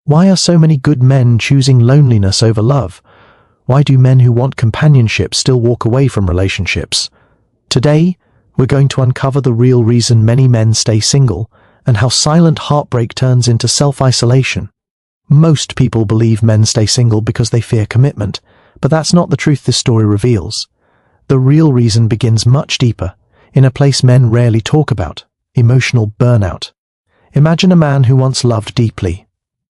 Why are so many good men choosing loneliness over love? Why do men who want companionship still walk away from relationships? Today, we're going to uncover the real reason many men stay single and how silent heartbreak turns into self-isolation. Most people believe men stay single because they fear commitment, but that's not the truth this story reveals. The real reason begins much deeper, in a place men rarely talk about: emotional burnout. Imagine a man who once loved deeply.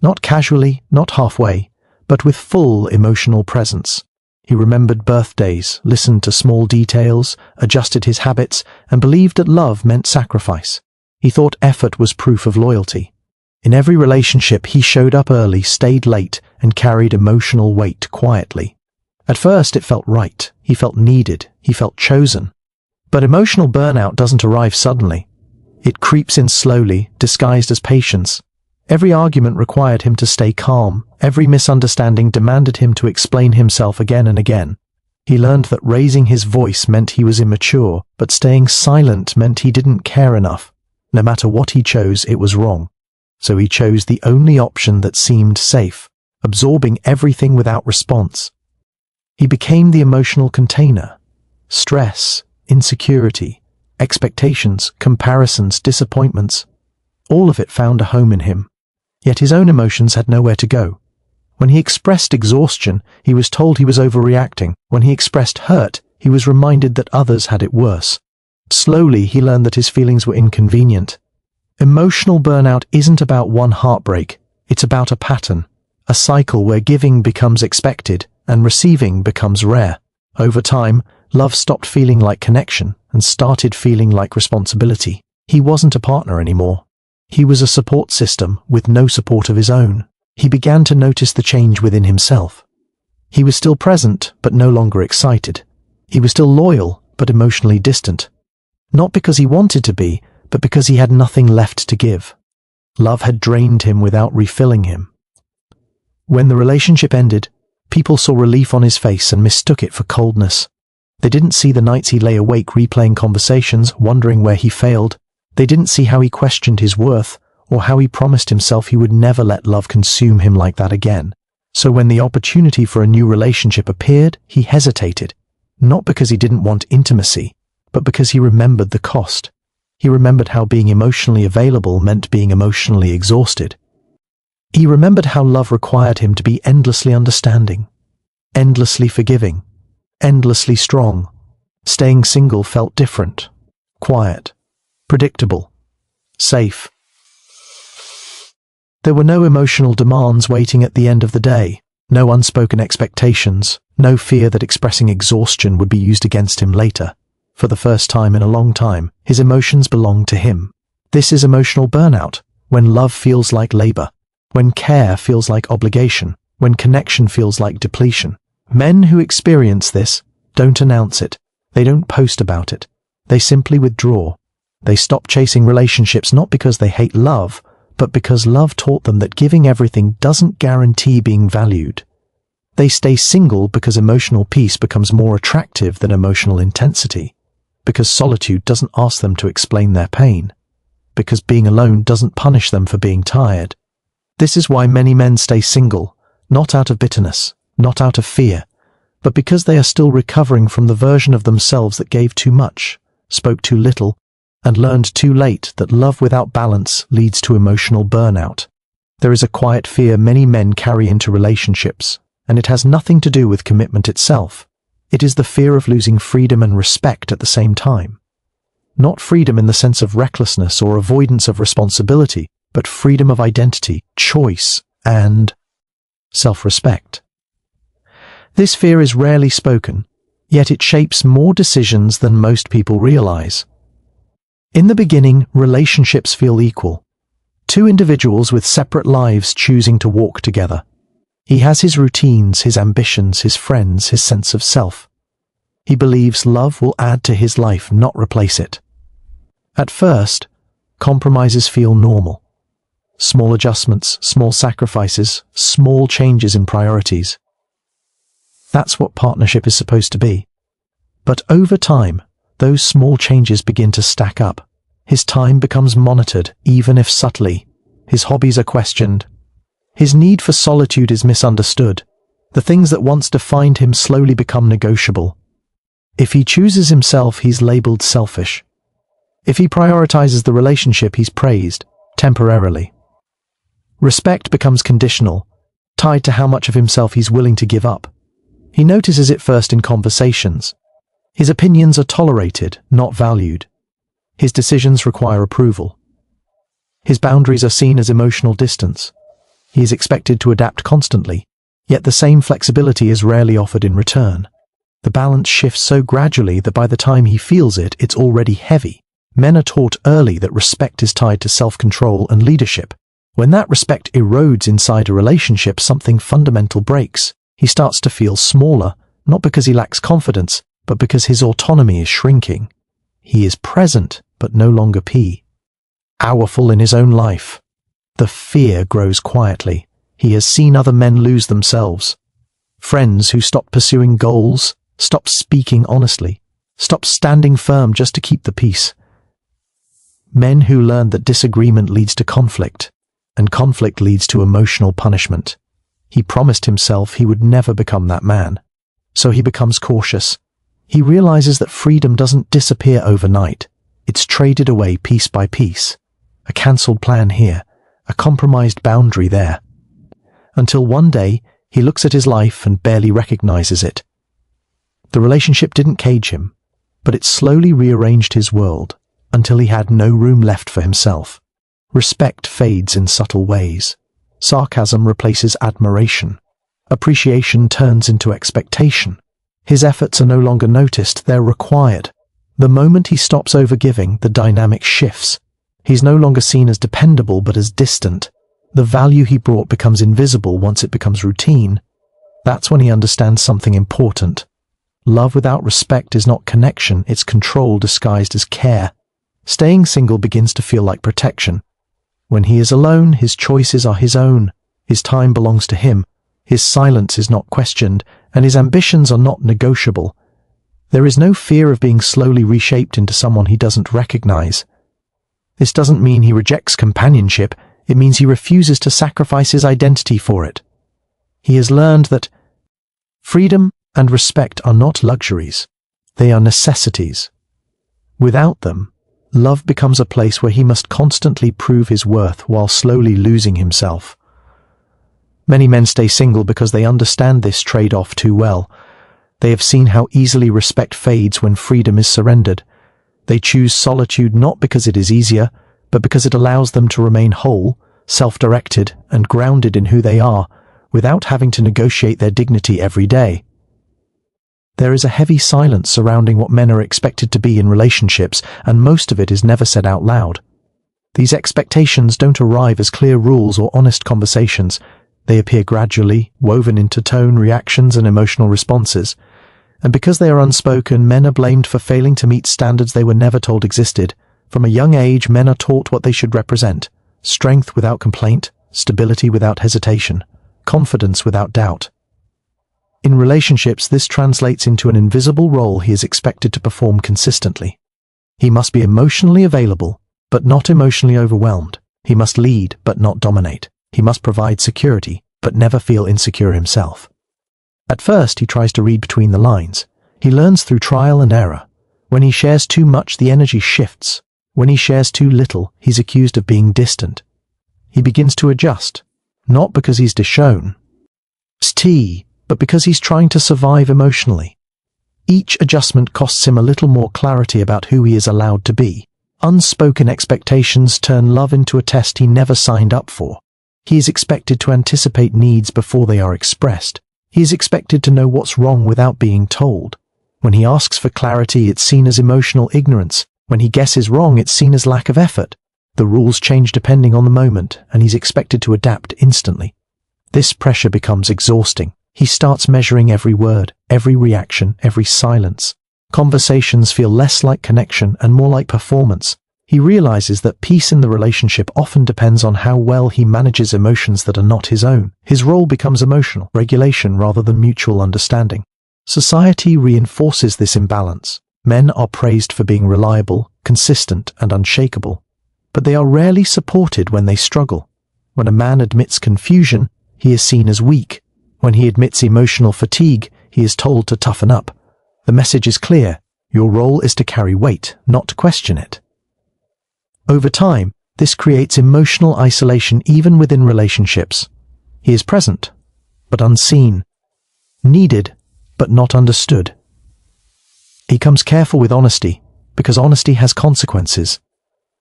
Not casually, not halfway, but with full emotional presence. He remembered birthdays, listened to small details, adjusted his habits, and believed that love meant sacrifice. He thought effort was proof of loyalty. In every relationship, he showed up early, stayed late, and carried emotional weight quietly. At first, it felt right. He felt needed. He felt chosen. But emotional burnout doesn't arrive suddenly. It creeps in slowly, disguised as patience. Every argument required him to stay calm. Every misunderstanding demanded him to explain himself again and again. He learned that raising his voice meant he was immature, but staying silent meant he didn't care enough. No matter what he chose, it was wrong. So he chose the only option that seemed safe, absorbing everything without response. He became the emotional container. Stress, insecurity, expectations, comparisons, disappointments, all of it found a home in him. Yet his own emotions had nowhere to go. When he expressed exhaustion, he was told he was overreacting. When he expressed hurt, he was reminded that others had it worse. Slowly, he learned that his feelings were inconvenient. Emotional burnout isn't about one heartbreak. It's about a pattern, a cycle where giving becomes expected and receiving becomes rare. Over time, love stopped feeling like connection and started feeling like responsibility. He wasn't a partner anymore. He was a support system with no support of his own. He began to notice the change within himself. He was still present, but no longer excited. He was still loyal, but emotionally distant. Not because he wanted to be, but because he had nothing left to give. Love had drained him without refilling him. When the relationship ended, people saw relief on his face and mistook it for coldness. They didn't see the nights he lay awake replaying conversations, wondering where he failed. They didn't see how he questioned his worth, or how he promised himself he would never let love consume him like that again. So when the opportunity for a new relationship appeared, he hesitated, not because he didn't want intimacy, but because he remembered the cost. He remembered how being emotionally available meant being emotionally exhausted. He remembered how love required him to be endlessly understanding, endlessly forgiving, endlessly strong. Staying single felt different, quiet, predictable, safe. There were no emotional demands waiting at the end of the day, no unspoken expectations, no fear that expressing exhaustion would be used against him later. For the first time in a long time, his emotions belonged to him. This is emotional burnout, when love feels like labor, when care feels like obligation, when connection feels like depletion. Men who experience this don't announce it. They don't post about it. They simply withdraw. They stop chasing relationships not because they hate love, but because love taught them that giving everything doesn't guarantee being valued. They stay single because emotional peace becomes more attractive than emotional intensity, because solitude doesn't ask them to explain their pain, because being alone doesn't punish them for being tired. This is why many men stay single, not out of bitterness, not out of fear, but because they are still recovering from the version of themselves that gave too much, spoke too little, and learned too late that love without balance leads to emotional burnout. There is a quiet fear many men carry into relationships, and it has nothing to do with commitment itself. It is the fear of losing freedom and respect at the same time. Not freedom in the sense of recklessness or avoidance of responsibility, but freedom of identity, choice, and self-respect. This fear is rarely spoken, yet it shapes more decisions than most people realize. In the beginning, relationships feel equal. Two individuals with separate lives choosing to walk together. He has his routines, his ambitions, his friends, his sense of self. He believes love will add to his life, not replace it. At first, compromises feel normal. Small adjustments, small sacrifices, small changes in priorities. That's what partnership is supposed to be. But over time, those small changes begin to stack up. His time becomes monitored, even if subtly. His hobbies are questioned. His need for solitude is misunderstood. The things that once defined him slowly become negotiable. If he chooses himself, he's labeled selfish. If he prioritizes the relationship, he's praised, temporarily. Respect becomes conditional, tied to how much of himself he's willing to give up. He notices it first in conversations. His opinions are tolerated, not valued. His decisions require approval. His boundaries are seen as emotional distance. He is expected to adapt constantly, yet the same flexibility is rarely offered in return. The balance shifts so gradually that by the time he feels it, it's already heavy. Men are taught early that respect is tied to self-control and leadership. When that respect erodes inside a relationship, something fundamental breaks. He starts to feel smaller, not because he lacks confidence, but because his autonomy is shrinking. He is present, but no longer powerful in his own life. The fear grows quietly. He has seen other men lose themselves. Friends who stop pursuing goals, stop speaking honestly, stop standing firm just to keep the peace. Men who learn that disagreement leads to conflict, and conflict leads to emotional punishment. He promised himself he would never become that man. So he becomes cautious. He realizes that freedom doesn't disappear overnight. It's traded away piece by piece. A cancelled plan here, a compromised boundary there. Until one day, he looks at his life and barely recognizes it. The relationship didn't cage him, but it slowly rearranged his world until he had no room left for himself. Respect fades in subtle ways. Sarcasm replaces admiration. Appreciation turns into expectation. His efforts are no longer noticed, they're required. The moment he stops overgiving, the dynamic shifts. He's no longer seen as dependable but as distant. The value he brought becomes invisible once it becomes routine. That's when he understands something important. Love without respect is not connection, it's control disguised as care. Staying single begins to feel like protection. When he is alone, his choices are his own. His time belongs to him. His silence is not questioned, and his ambitions are not negotiable. There is no fear of being slowly reshaped into someone he doesn't recognize. This doesn't mean he rejects companionship, it means he refuses to sacrifice his identity for it. He has learned that freedom and respect are not luxuries, they are necessities. Without them, love becomes a place where he must constantly prove his worth while slowly losing himself. Many men stay single because they understand this trade-off too well. They have seen how easily respect fades when freedom is surrendered. They choose solitude not because it is easier, but because it allows them to remain whole, self-directed, and grounded in who they are, without having to negotiate their dignity every day. There is a heavy silence surrounding what men are expected to be in relationships, and most of it is never said out loud. These expectations don't arrive as clear rules or honest conversations. They appear gradually, woven into tone, reactions, and emotional responses. And because they are unspoken, men are blamed for failing to meet standards they were never told existed. From a young age, men are taught what they should represent: strength without complaint, stability without hesitation, confidence without doubt. In relationships, this translates into an invisible role he is expected to perform consistently. He must be emotionally available, but not emotionally overwhelmed. He must lead, but not dominate. He must provide security, but never feel insecure himself. At first, he tries to read between the lines. He learns through trial and error. When he shares too much, the energy shifts. When he shares too little, he's accused of being distant. He begins to adjust, not because he's dishown, but because he's trying to survive emotionally. Each adjustment costs him a little more clarity about who he is allowed to be. Unspoken expectations turn love into a test he never signed up for. He is expected to anticipate needs before they are expressed. He is expected to know what's wrong without being told. When he asks for clarity, it's seen as emotional ignorance. When he guesses wrong, it's seen as lack of effort. The rules change depending on the moment, and he's expected to adapt instantly. This pressure becomes exhausting. He starts measuring every word, every reaction, every silence. Conversations feel less like connection and more like performance. He realizes that peace in the relationship often depends on how well he manages emotions that are not his own. His role becomes emotional regulation rather than mutual understanding. Society reinforces this imbalance. Men are praised for being reliable, consistent, and unshakable, but they are rarely supported when they struggle. When a man admits confusion, he is seen as weak. When he admits emotional fatigue, he is told to toughen up. The message is clear. Your role is to carry weight, not to question it. Over time, this creates emotional isolation even within relationships. He is present, but unseen. Needed, but not understood. He becomes careful with honesty, because honesty has consequences.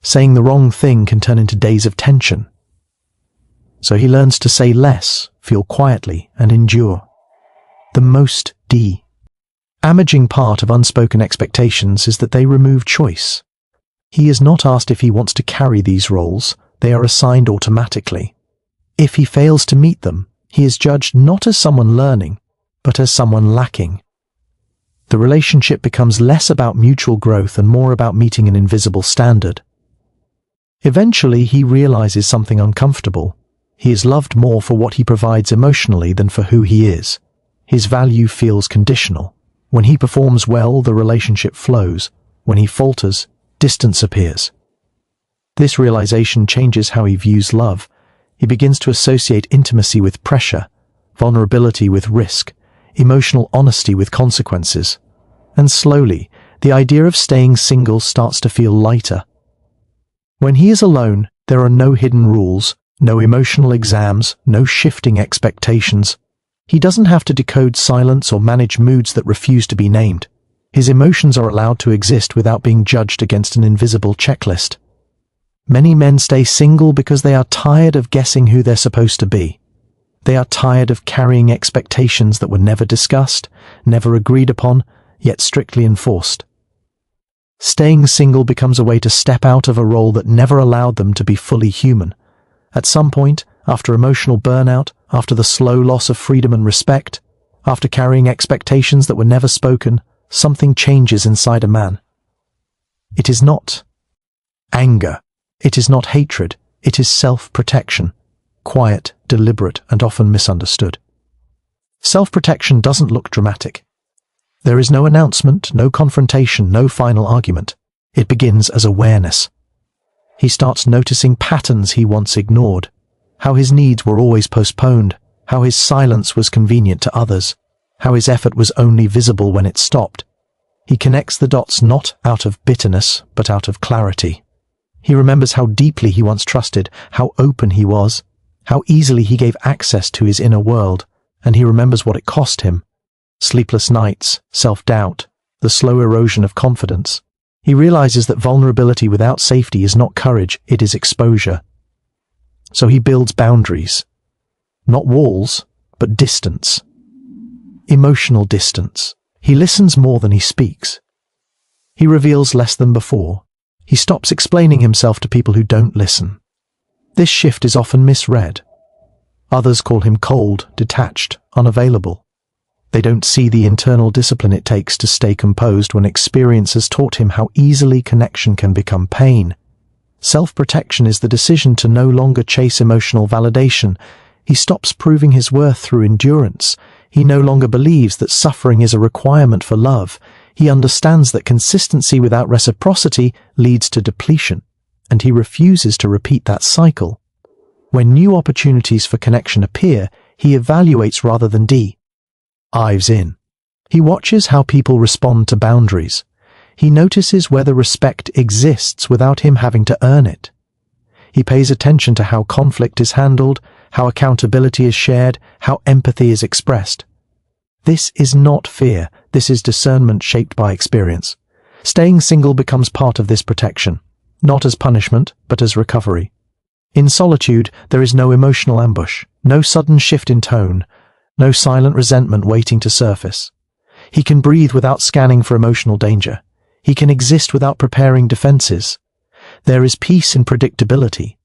Saying the wrong thing can turn into days of tension. So he learns to say less, feel quietly, and endure. The most damaging part of unspoken expectations is that they remove choice. He is not asked if he wants to carry these roles, they are assigned automatically. If he fails to meet them, he is judged not as someone learning, but as someone lacking. The relationship becomes less about mutual growth and more about meeting an invisible standard. Eventually, he realizes something uncomfortable. He is loved more for what he provides emotionally than for who he is. His value feels conditional. When he performs well, the relationship flows. When he falters, distance appears. This realization changes how he views love. He begins to associate intimacy with pressure, vulnerability with risk, emotional honesty with consequences. And slowly, the idea of staying single starts to feel lighter. When he is alone, there are no hidden rules, no emotional exams, no shifting expectations. He doesn't have to decode silence or manage moods that refuse to be named. His emotions are allowed to exist without being judged against an invisible checklist. Many men stay single because they are tired of guessing who they're supposed to be. They are tired of carrying expectations that were never discussed, never agreed upon, yet strictly enforced. Staying single becomes a way to step out of a role that never allowed them to be fully human. At some point, after emotional burnout, after the slow loss of freedom and respect, after carrying expectations that were never spoken, something changes inside a man. It is not anger. It is not hatred. It is self-protection. Quiet, deliberate, and often misunderstood. Self-protection doesn't look dramatic. There is no announcement, no confrontation, no final argument. It begins as awareness. He starts noticing patterns he once ignored, how his needs were always postponed, how his silence was convenient to others, how his effort was only visible when it stopped. He connects the dots not out of bitterness, but out of clarity. He remembers how deeply he once trusted, how open he was, how easily he gave access to his inner world, and he remembers what it cost him. Sleepless nights, self-doubt, the slow erosion of confidence. He realizes that vulnerability without safety is not courage, it is exposure. So he builds boundaries. Not walls, but distance. Emotional distance. He listens more than he speaks. He reveals less than before. He stops explaining himself to people who don't listen. This shift is often misread. Others call him cold, detached, unavailable. They don't see the internal discipline it takes to stay composed when experience has taught him how easily connection can become pain. Self-protection is the decision to no longer chase emotional validation. He stops proving his worth through endurance. He no longer believes that suffering is a requirement for love. He understands that consistency without reciprocity leads to depletion, and he refuses to repeat that cycle. When new opportunities for connection appear, he evaluates rather than dives in. He watches how people respond to boundaries. He notices whether respect exists without him having to earn it. He pays attention to how conflict is handled, how accountability is shared, how empathy is expressed. This is not fear, this is discernment shaped by experience. Staying single becomes part of this protection, not as punishment, but as recovery. In solitude, there is no emotional ambush, no sudden shift in tone, no silent resentment waiting to surface. He can breathe without scanning for emotional danger. He can exist without preparing defenses. There is peace in predictability.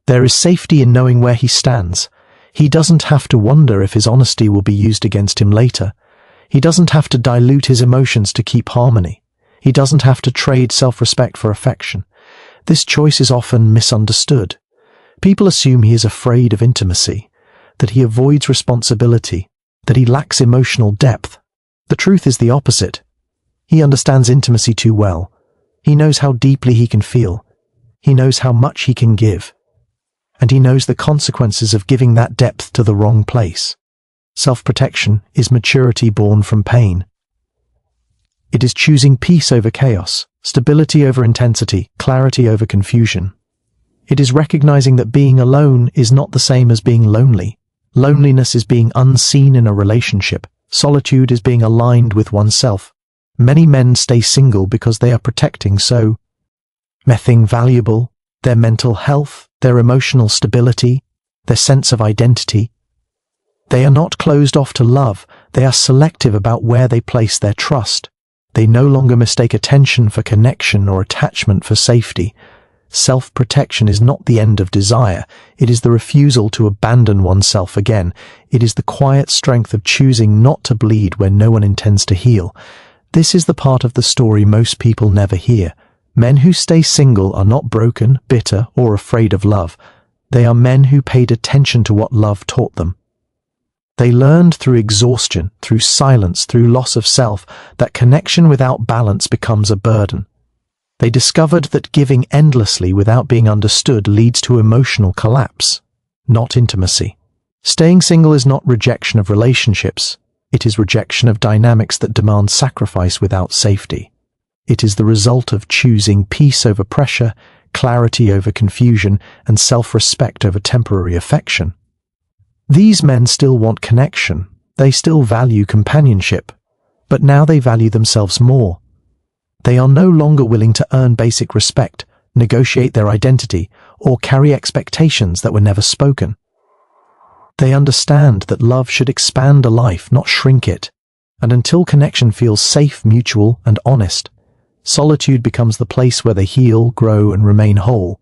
There is safety in knowing where he stands. He doesn't have to wonder if his honesty will be used against him later. He doesn't have to dilute his emotions to keep harmony. He doesn't have to trade self-respect for affection. This choice is often misunderstood. People assume he is afraid of intimacy, that he avoids responsibility, that he lacks emotional depth. The truth is the opposite. He understands intimacy too well. He knows how deeply he can feel. He knows how much he can give. and he knows the consequences of giving that depth to the wrong place. Self-protection is maturity born from pain. It is choosing peace over chaos, stability over intensity, clarity over confusion. It is recognizing that being alone is not the same as being lonely. Loneliness is being unseen in a relationship. Solitude is being aligned with oneself. Many men stay single because they are protecting something valuable: their mental health, their emotional stability, their sense of identity. They are not closed off to love, they are selective about where they place their trust. They no longer mistake attention for connection or attachment for safety. Self-protection is not the end of desire, it is the refusal to abandon oneself again. It is the quiet strength of choosing not to bleed when no one intends to heal. This is the part of the story most people never hear. Men who stay single are not broken, bitter, or afraid of love. They are men who paid attention to what love taught them. They learned through exhaustion, through silence, through loss of self, that connection without balance becomes a burden. They discovered that giving endlessly without being understood leads to emotional collapse, not intimacy. Staying single is not rejection of relationships. It is rejection of dynamics that demand sacrifice without safety. It is the result of choosing peace over pressure, clarity over confusion, and self-respect over temporary affection. These men still want connection. They still value companionship. But now they value themselves more. They are no longer willing to earn basic respect, negotiate their identity, or carry expectations that were never spoken. They understand that love should expand a life, not shrink it. And until connection feels safe, mutual, and honest, solitude becomes the place where they heal, grow, and remain whole.